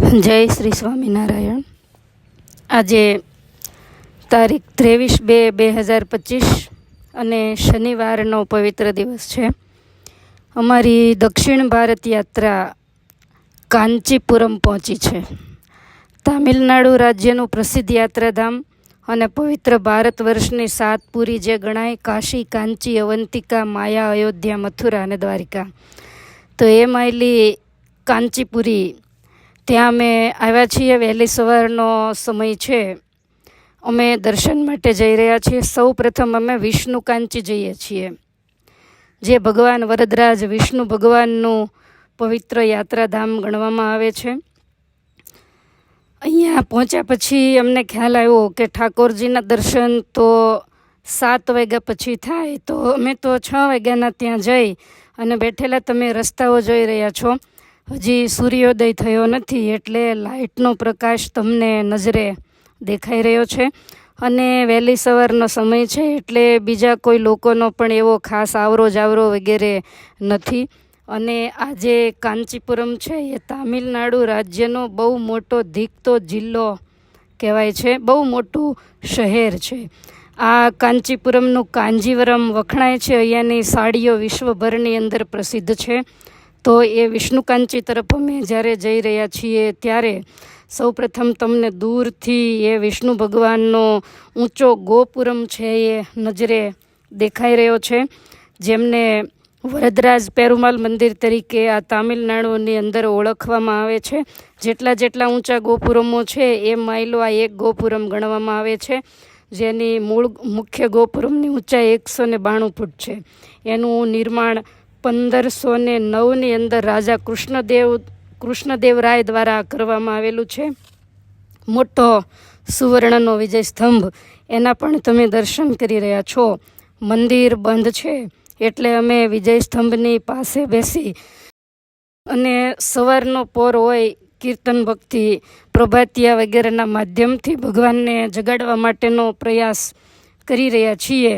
જય શ્રી સ્વામિનારાયણ। આજે તારીખ 23/2/2025 અને શનિવારનો પવિત્ર દિવસ છે। અમારી દક્ષિણ ભારત યાત્રા કાંચીપુરમ પહોંચી છે। તામિલનાડુ રાજ્યનું પ્રસિદ્ધ યાત્રાધામ અને પવિત્ર ભારત વર્ષની 7 પુરી જે ગણાય કાશી, કાંચી, અવંતિકા, માયા, અયોધ્યા, મથુરા અને દ્વારિકા। તો એ માયલી કાંચીપુરી ત્યાં અમે આવ્યા છીએ। વહેલી સવારનો સમય છે। અમે દર્શન માટે જઈ રહ્યા છીએ। સૌ પ્રથમ અમે વિષ્ણુ કાંચી જઈએ છીએ, જે ભગવાન વરદરાજ વિષ્ણુ ભગવાનનું પવિત્ર યાત્રાધામ ગણવામાં આવે છે। અહીંયા પહોંચ્યા પછી અમને ખ્યાલ આવ્યો કે ઠાકોરજીના દર્શન તો 7 વાગ્યા પછી થાય, તો અમે તો 6 વાગ્યાના ત્યાં જઈ અને બેઠેલા તમે રસ્તાઓ જોઈ રહ્યા છો। હજી સૂર્યોદય થયો નથી, એટલે લાઇટનો પ્રકાશ તમને નજરે દેખાઈ રહ્યો છે અને વહેલી સવારનો સમય છે, એટલે બીજા કોઈ લોકોનો પણ એવો ખાસ આવરો જાવરો વગેરે નથી। અને આ જે કાંચીપુરમ છે એ તામિલનાડુ રાજ્યનો બહુ મોટો ધીકતો જિલ્લો કહેવાય છે, બહુ મોટું શહેર છે। આ કાંચીપુરમનું કાંજીવરમ વખણાય છે। અહીંયાની સાડીઓ વિશ્વભરની અંદર પ્રસિદ્ધ છે। તો એ વિષ્ણુ કાંચી તરફ અમે જ્યારે જઈ રહ્યા છીએ ત્યારે સૌપ્રથમ તમને દૂરથી એ વિષ્ણુ ભગવાનનો ઊંચો ગોપુરમ છે એ નજરે દેખાઈ રહ્યો છે, જેમને વરદરાજ પેરુમાલ મંદિર તરીકે આ તામિલનાડુની અંદર ઓળખવામાં આવે છે। જેટલા ઊંચા ગોપુરમો છે એ માયલો આ એક ગોપુરમ ગણવામાં આવે છે, જેની મુખ્ય ગોપુરમની ઊંચાઈ 192 ફૂટ છે। એનું નિર્માણ 1509ની અંદર રાજા કૃષ્ણદેવરાય દ્વારા કરવામાં આવેલું છે। મોટો સુવર્ણનો વિજય સ્તંભ, એના પણ તમે દર્શન કરી રહ્યા છો। મંદિર બંધ છે એટલે અમે વિજય સ્તંભની પાસે બેસી અને સવારનો પોર હોય, કીર્તન ભક્તિ, પ્રભાતિયા વગેરેના માધ્યમથી ભગવાનને જગાડવા માટેનો પ્રયાસ કરી રહ્યા છીએ।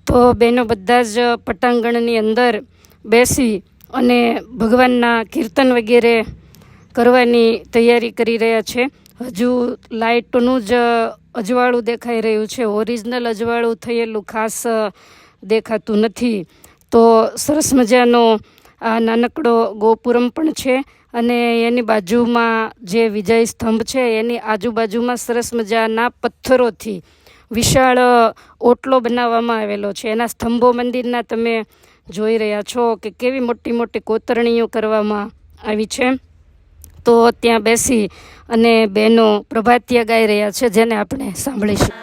તો બહેનો બધા જ પટાંગણની અંદર બેસી અને ભગવાનના કીર્તન વગેરે કરવાની તૈયારી કરી રહ્યા છે। હજુ લાઇટનું જ અજવાળું દેખાઈ રહ્યું છે, ઓરિજિનલ અજવાળું થયેલું ખાસ દેખાતું નથી। તો સરસ મજાનો આ નાનકડો ગોપુરમ પણ છે અને એની બાજુમાં જે વિજય સ્તંભ છે એની આજુબાજુમાં સરસ મજાના પથ્થરોથી વિશાળ ઓટલો બનાવવામાં આવેલો છે। એના સ્તંભો મંદિરના તમે જોઈ રહ્યા છો કે કેવી મોટી મોટી કોતરણીઓ કરવામાં આવી છે। તો ત્યાં બેસી અને બહેનો પ્રભાતિયા ગાઈ રહ્યા છે, જેને આપણે સાંભળીશું।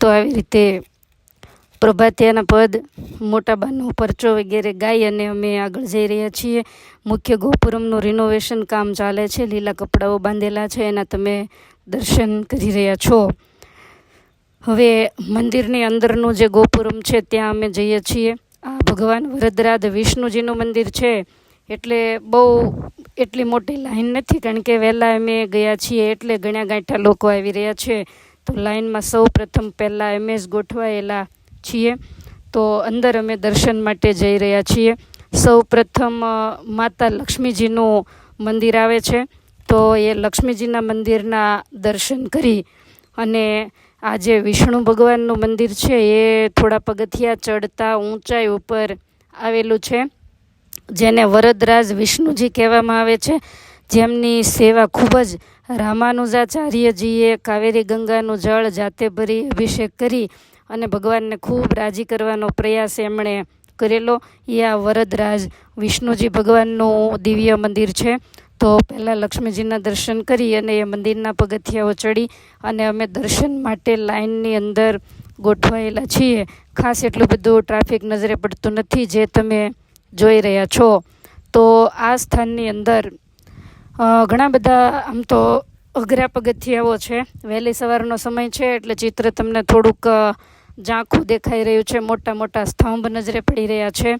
તો આવી રીતે પ્રભાતિયાના પદ, મોટાબાનો પરચો વગેરે ગાઈ અને અમે આગળ જઈ રહ્યા છીએ. મુખ્ય ગોપુરમનું રિનોવેશન કામ ચાલે છે. લીલા કપડાઓ બાંધેલા છે, એના તમે દર્શન કરી રહ્યા છો. હવે મંદિરની અંદરનું જે ગોપુરમ છે ત્યાં અમે જઈએ છીએ. આ ભગવાન વરદરાજ વિષ્ણુજીનું મંદિર છે, એટલે બહુ એટલી મોટી લાઈન નથી, કારણ કે વહેલા અમે ગયા છીએ એટલે ગણ્યા ગાંઠા લોકો આવી રહ્યા છે. તો લાઈનમાં સૌ પ્રથમ પહેલાં અમે જ ગોઠવાયેલા છીએ. તો અંદર અમે દર્શન માટે જઈ રહ્યા છીએ. સૌ પ્રથમ માતા લક્ષ્મીજીનું મંદિર આવે છે, તો એ લક્ષ્મીજીના મંદિરના દર્શન કરી અને આ જે વિષ્ણુ ભગવાનનું મંદિર છે એ થોડા પગથિયા ચડતા ઊંચાઈ ઉપર આવેલું છે, જેને વરદરાજ વિષ્ણુજી કહેવામાં આવે છે, જેમની સેવા ખૂબ જ રામાનુજાચાર્યજીએ કાવેરી ગંગાનું જળ જાતે ભરી અભિષેક કરી અને ભગવાનને ખૂબ રાજી કરવાનો પ્રયાસ એમણે કરેલો. એ આ વરદરાજ વિષ્ણુજી ભગવાનનું દિવ્ય મંદિર છે. તો પહેલાં લક્ષ્મીજીના દર્શન કરી અને એ મંદિરના પગથિયાઓ ચડી અને અમે દર્શન માટે લાઇનની અંદર ગોઠવાયેલા છીએ. ખાસ એટલું બધું ટ્રાફિક નજરે પડતું નથી, જે તમે જોઈ રહ્યા છો. તો આ સ્થાનની અંદર ઘણા બધા આમ તો અઘરા પગથિયાઓ છે. વહેલી સવારનો સમય છે એટલે ચિત્ર તમને થોડુંક ઝાંખું દેખાઈ રહ્યું છે. મોટા મોટા સ્તંભ નજરે પડી રહ્યા છે.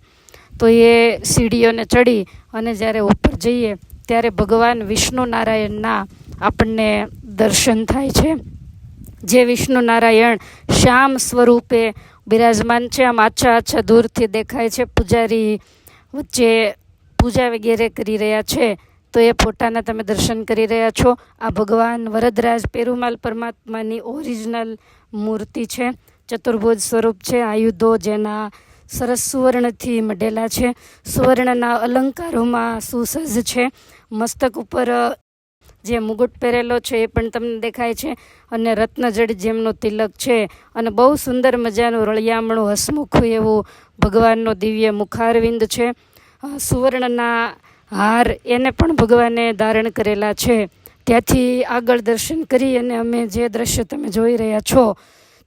તો એ સીડીઓને ચડી અને જ્યારે ઉપર જઈએ ત્યારે ભગવાન વિષ્ણુ નારાયણના આપણને દર્શન થાય છે. જે વિષ્ણુ નારાયણ શ્યામ સ્વરૂપે બિરાજમાન છે. આમ આછા દૂરથી દેખાય છે. પૂજારી વચ્ચે પૂજા વગેરે કરી રહ્યા છે, તો એ ફોટાના તમે દર્શન કરી રહ્યા છો. આ ભગવાન વરદરાજ પેરુમાલ પરમાત્માની ઓરિજિનલ મૂર્તિ છે. ચતુર્ભુજ સ્વરૂપ છે. આયુધો જેના સરસ સુવર્ણથી મઢેલા છે. સુવર્ણના અલંકારોમાં સુસજ્જ છે. મસ્તક ઉપર જે મુગુટ પહેરેલો છે એ પણ તમને દેખાય છે, અને રત્નજડિત જેમનો તિલક છે, અને બહુ સુંદર મજાનું રળિયામણું હસમુખું એવું ભગવાનનો દિવ્ય મુખારવિંદ છે. સુવર્ણના હાર એને પણ ભગવાને ધારણ કરેલા છે. ત્યાંથી આગળ દર્શન કરી અને અમે જે દ્રશ્ય તમે જોઈ રહ્યા છો,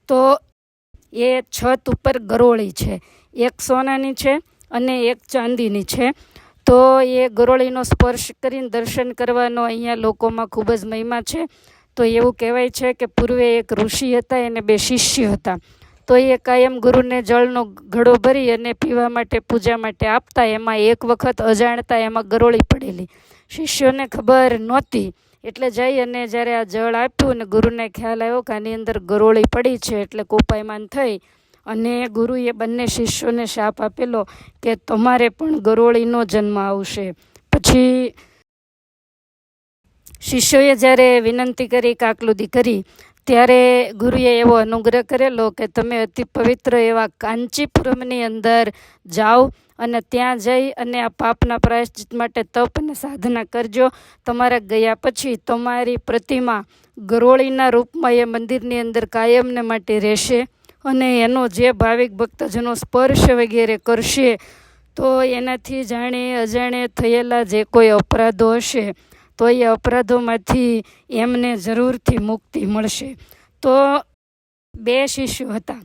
તો એ છત ઉપર ગરોળી છે. એક સોનાની છે અને એક ચાંદીની છે. તો એ ગરોળીનો સ્પર્શ કરીને દર્શન કરવાનો અહીંયા લોકોમાં ખૂબ જ મહિમા છે. તો એવું કહેવાય છે કે પૂર્વે એક ઋષિ હતા, એને 2 શિષ્ય હતા. તો એ કાયમ ગુરુને જળનો ઘડો ભરી અને પીવા માટે પૂજા માટે આપતા. એમાં એક વખત અજાણતા એમાં ગરોળી પડેલી. શિષ્યોને ખબર નહોતી, એટલે જઈ અને જ્યારે આ જળ આપ્યું અને ગુરુને ખ્યાલ આવ્યો કે આની અંદર ગરોળી પડી છે, એટલે કોપાયમાન થઈ અને ગુરુએ બંને શિષ્યોને શાપ આપેલો કે તમારે પણ ગરોળીનો જન્મ આવશે. પછી શિષ્યોએ જ્યારે વિનંતી કરી, કાકલુદી કરી, ત્યારે ગુરુએ એવો અનુગ્રહ કરેલો કે તમે અતિ પવિત્ર એવા કાંચીપુરમની અંદર જાઓ અને ત્યાં જઈ અને આ પાપના પ્રાયશ્ચિત માટે તપ અને સાધના કરજો. તમારા ગયા પછી તમારી પ્રતિમા ગરોળીના રૂપમાં એ મંદિરની અંદર કાયમને માટે રહેશે, અને એનો જે ભાવિક ભક્તજનો સ્પર્શ વગેરે કરશે તો એનાથી જાણે અજાણે થયેલા જે કોઈ અપરાધો હશે તો એ અપરાધોમાંથી એમને જરૂરથી મુક્તિ મળશે. તો 2 શિષ્યો હતા.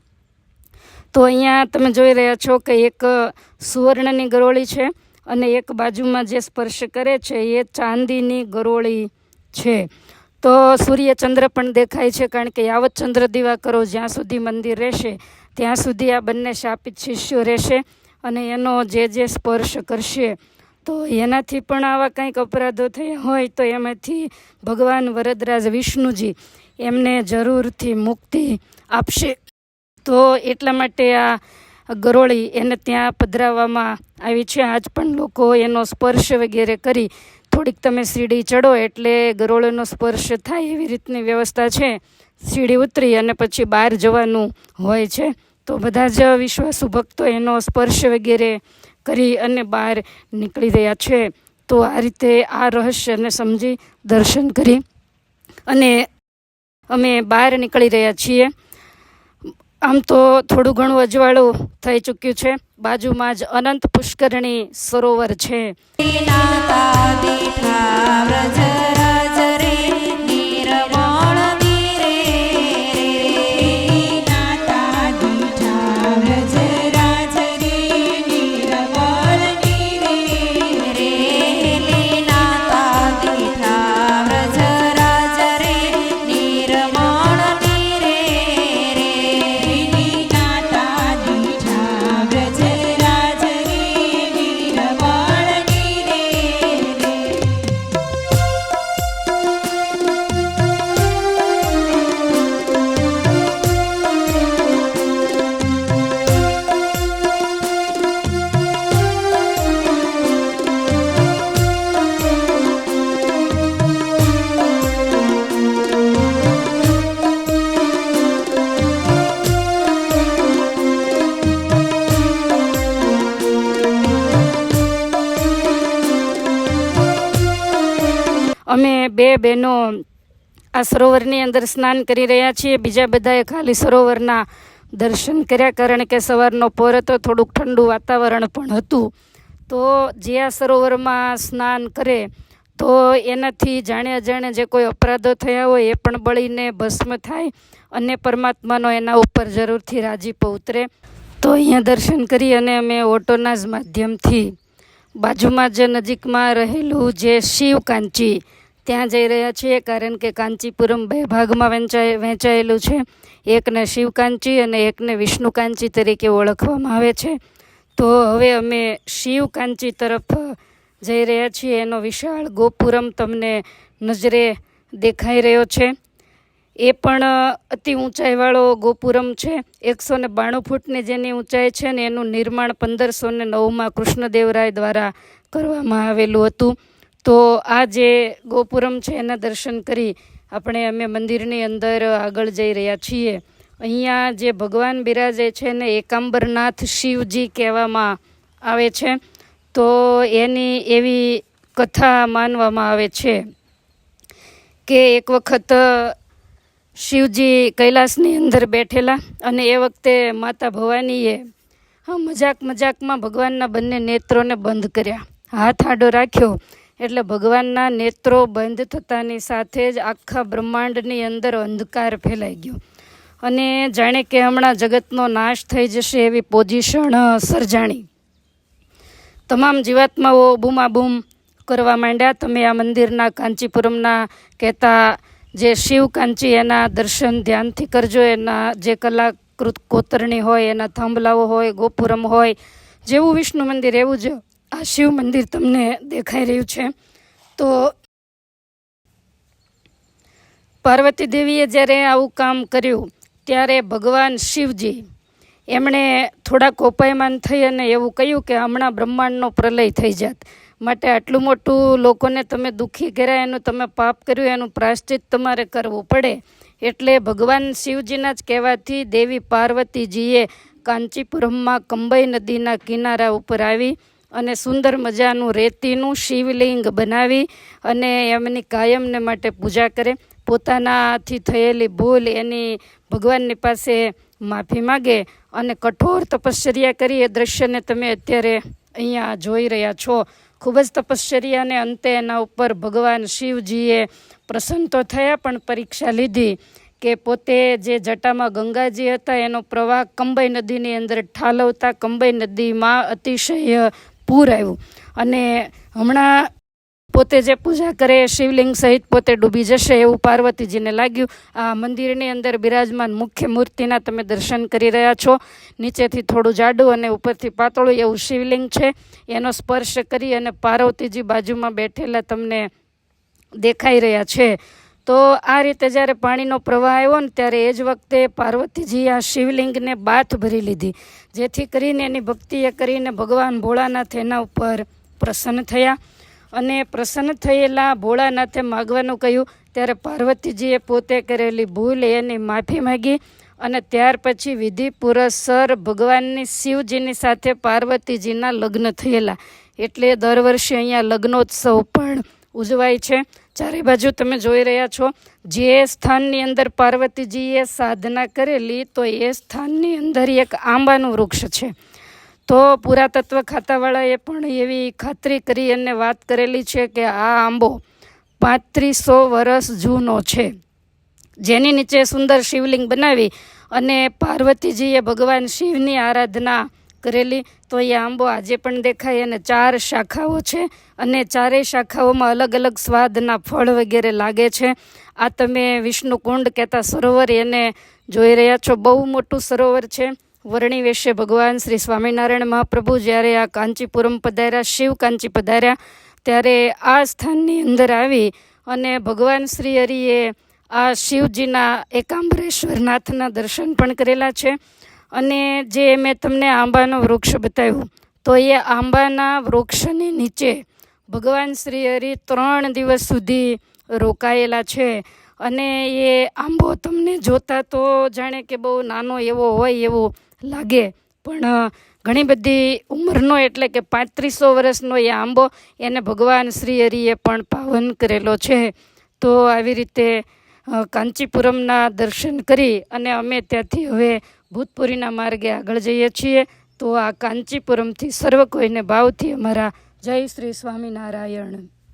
તો અહીંયા તમે જોઈ રહ્યા છો કે એક સુવર્ણની ગરોળી છે અને એક બાજુમાં જે સ્પર્શ કરે છે એ ચાંદીની ગરોળી છે. તો સૂર્યચંદ્ર પણ દેખાય છે, કારણ કે યાવત ચંદ્ર દીવા કરો જ્યાં સુધી મંદિર રહેશે ત્યાં સુધી આ બંને શાપિત શિષ્યો રહેશે, અને એનો જે સ્પર્શ કરશે તો એનાથી પણ આવા કંઈક અપરાધો થયા હોય તો એમાંથી ભગવાન વરદરાજ વિષ્ણુજી એમને જરૂરથી મુક્તિ આપશે. તો એટલા માટે આ ગરોળી એને ત્યાં પધરાવવામાં આવી છે. આજ પણ લોકો એનો સ્પર્શ વગેરે કરી, થોડીક તમે સીડી ચડો એટલે ગરોળીનો સ્પર્શ થાય એવી રીતની વ્યવસ્થા છે. સીડી ઉતરી અને પછી બહાર જવાનું હોય છે. તો બધા જ વિશ્વાસુ ભક્તો એનો સ્પર્શ વગેરે કરી અને બહાર નીકળી રહ્યા છે. તો આ રીતે આ રહસ્યને સમજી દર્શન કરી અને અમે બહાર નીકળી રહ્યા છીએ. આમ તો થોડું ઘણું અજવાળું થઈ ચૂક્યું છે. બાજુમાં જ અનંત પુષ્કરણી સરોવર છે. અમે બે બહેનો આ સરોવરની અંદર સ્નાન કરી રહ્યા છીએ. બીજા બધાએ ખાલી સરોવરના દર્શન કર્યા, કારણ કે સવારનો પોર હતો, થોડુંક ઠંડુ વાતાવરણ પણ હતું. તો જે આ સરોવરમાં સ્નાન કરે તો એનાથી જાણે અજાણે જે કોઈ અપરાધો થયા હોય એ પણ બળીને ભસ્મ થાય અને પરમાત્માનો એના ઉપર જરૂરથી રાજીપો ઉતરે. તો અહીંયા દર્શન કરી અને અમે ઓટોના જ માધ્યમથી બાજુમાં જ નજીકમાં રહેલું જે શિવ કાંચી ત્યાં જઈ રહ્યા છીએ, કારણ કે કાંચીપુરમ બે ભાગમાં વહેંચાયેલું છે. એકને શિવકાંચી અને એકને વિષ્ણુકાંચી તરીકે ઓળખવામાં આવે છે. તો હવે અમે શિવકાંચી તરફ જઈ રહ્યા છીએ. એનો વિશાળ ગોપુરમ તમને નજરે દેખાઈ રહ્યો છે. એ પણ અતિ ઊંચાઈવાળો ગોપુરમ છે. 192 ફૂટની જેની ઊંચાઈ છે ને એનું નિર્માણ 1509માં કૃષ્ણદેવરાય દ્વારા કરવામાં આવેલું હતું. તો આ જે ગોપુરમ છે એના દર્શન કરી અમે મંદિરની અંદર આગળ જઈ રહ્યા છીએ. અહીંયા જે ભગવાન બિરાજે છે ને એકાંબરનાથ શિવજી કહેવામાં આવે છે. તો એની એવી કથા માનવામાં આવે છે કે એક વખત શિવજી કૈલાસની અંદર બેઠેલા અને એ વખતે માતા ભવાનીએ મજાકમાં ભગવાનના બંને નેત્રોને બંધ કર્યા. હાથ આડો રાખ્યો એટલે ભગવાનના નેત્રો બંધ થતાની સાથે જ આખા બ્રહ્માંડની અંદર અંધકાર ફેલાઈ ગયો અને જાણે કે હમણાં જગતનો નાશ થઈ જશે એવી પોઝિશન સર્જાણી. તમામ જીવાત્માઓ બૂમાબૂમ કરવા માંડ્યા. તમે આ મંદિરના કાંચીપુરમના કહેતા જે શિવ કાંચી એના દર્શન ધ્યાનથી કરજો. એના જે કલાકૃત કોતરણી હોય, એના થાંભલાઓ હોય, ગોપુરમ હોય, જેવું વિષ્ણુ મંદિર એવું જ આ શિવ મંદિર તમને દેખાઈ રહ્યું છે. તો પાર્વતી દેવીએ જ્યારે આવું કામ કર્યું ત્યારે ભગવાન શિવજી એમણે થોડા કોપાયમાન થઈ અને એવું કહ્યું કે હમણાં બ્રહ્માંડનો પ્રલય થઈ જાત, માટે આટલું મોટું લોકોને તમે દુઃખી કર્યા, એનું તમે પાપ કર્યું, એનું પ્રાયશ્ચિત તમારે કરવું પડે. એટલે ભગવાન શિવજીના જ કહેવાથી દેવી પાર્વતીજીએ કાંચીપુરમમાં કંબઈ નદીના કિનારા ઉપર આવી અને સુંદર મજાનું રેતીનું શિવલિંગ બનાવી અને એમની કાયમને માટે પૂજા કરે. પોતાનાથી થયેલી ભૂલ એની ભગવાનની પાસે માફી માગે અને કઠોર તપશ્ચર્યા કરી. એ દ્રશ્યને તમે અત્યારે અહીંયા જોઈ રહ્યા છો. ખૂબ જ તપશ્ચર્યાને અંતે એના ઉપર ભગવાન શિવજીએ પ્રસન્ન તો થયા, પણ પરીક્ષા લીધી કે પોતે જે જટામાં ગંગાજી હતા એનો પ્રવાહ કંબઈ નદીની અંદર ઠાલવતા કંબઈ નદીમાં અતિશય પૂર આવ્યું અને હમણાં પોતે જે પૂજા કરે શિવલિંગ સહિત પોતે ડૂબી જશે એવું પાર્વતીજીને લાગ્યું. આ મંદિરની અંદર બિરાજમાન મુખ્ય મૂર્તિના તમે દર્શન કરી રહ્યા છો. નીચેથી થોડું જાડું અને ઉપરથી પાતળું એવું શિવલિંગ છે. એનો સ્પર્શ કરી અને પાર્વતીજી બાજુમાં બેઠેલા તમને દેખાઈ રહ્યા છે. તો આ રીતે જ્યારે પાણીનો પ્રવાહ આવ્યો ને ત્યારે એ જ વખતે પાર્વતીજી આ શિવલિંગને બાથ ભરી લીધી, જેથી કરીને એની ભક્તિએ કરીને ભગવાન ભોળાનાથ એના ઉપર પ્રસન્ન થયા. અને પ્રસન્ન થયેલા ભોળાનાથે માગવાનું કહ્યું ત્યારે પાર્વતીજીએ પોતે કરેલી ભૂલ એની માફી માગી અને ત્યાર પછી વિધિ પુરસ્સર ભગવાનની શિવજીની સાથે પાર્વતીજીના લગ્ન થયેલા. એટલે દર વર્ષે અહીંયા લગ્નોત્સવ પણ ઉજવાય છે. ચારે બાજુ તમે જોઈ રહ્યા છો. જે સ્થાનની અંદર પાર્વતીજીએ સાધના કરેલી તો એ સ્થાનની અંદર એક આંબાનું વૃક્ષ છે. તો પુરાતત્વ ખાતાવાળાએ પણ એવી ખાતરી કરી અને વાત કરેલી છે કે આ આંબો 3500 વર્ષ જૂનો છે, જેની નીચે સુંદર શિવલિંગ બનાવી અને પાર્વતીજીએ ભગવાન શિવની આરાધના કરેલી. તો એ આંબો આજે પણ દેખાય અને 4 શાખાઓ છે અને 4 શાખાઓમાં અલગ અલગ સ્વાદના ફળ વગેરે લાગે છે. આ તમે વિષ્ણુકુંડ કહેતા સરોવર એને જોઈ રહ્યા છો. બહુ મોટું સરોવર છે. વર્ણિ વેશે ભગવાન શ્રી સ્વામિનારાયણ મહાપ્રભુ જ્યારે આ કાંચીપુરમ પધાર્યા, શિવ કાંચી પધાર્યા, ત્યારે આ સ્થાનની અંદર આવી અને ભગવાન શ્રી હરિએ આ શિવજીના એકાંબરેશ્વરનાથના દર્શન પણ કરેલા છે. અને જે મેં તમને આંબાનું વૃક્ષ બતાવ્યું તો એ આંબાના વૃક્ષની નીચે ભગવાન શ્રી હરિ 3 દિવસ સુધી રોકાયેલા છે. અને એ આંબો તમને જોતા તો જાણે કે બહુ નાનો એવો હોય એવું લાગે, પણ ઘણી બધી ઉંમરનો એટલે કે 3500 વર્ષનો એ આંબો એને ભગવાન શ્રી હરિએ પણ પાવન કરેલો છે. તો આવી રીતે કાંચીપુરમના દર્શન કરી અને અમે ત્યાંથી હવે ભૂતપુરીના માર્ગે આગળ જઈએ છીએ. તો આ કાંચીપુરમથી સર્વ કોઈને ભાવથી અમારા જય શ્રી સ્વામિનારાયણ.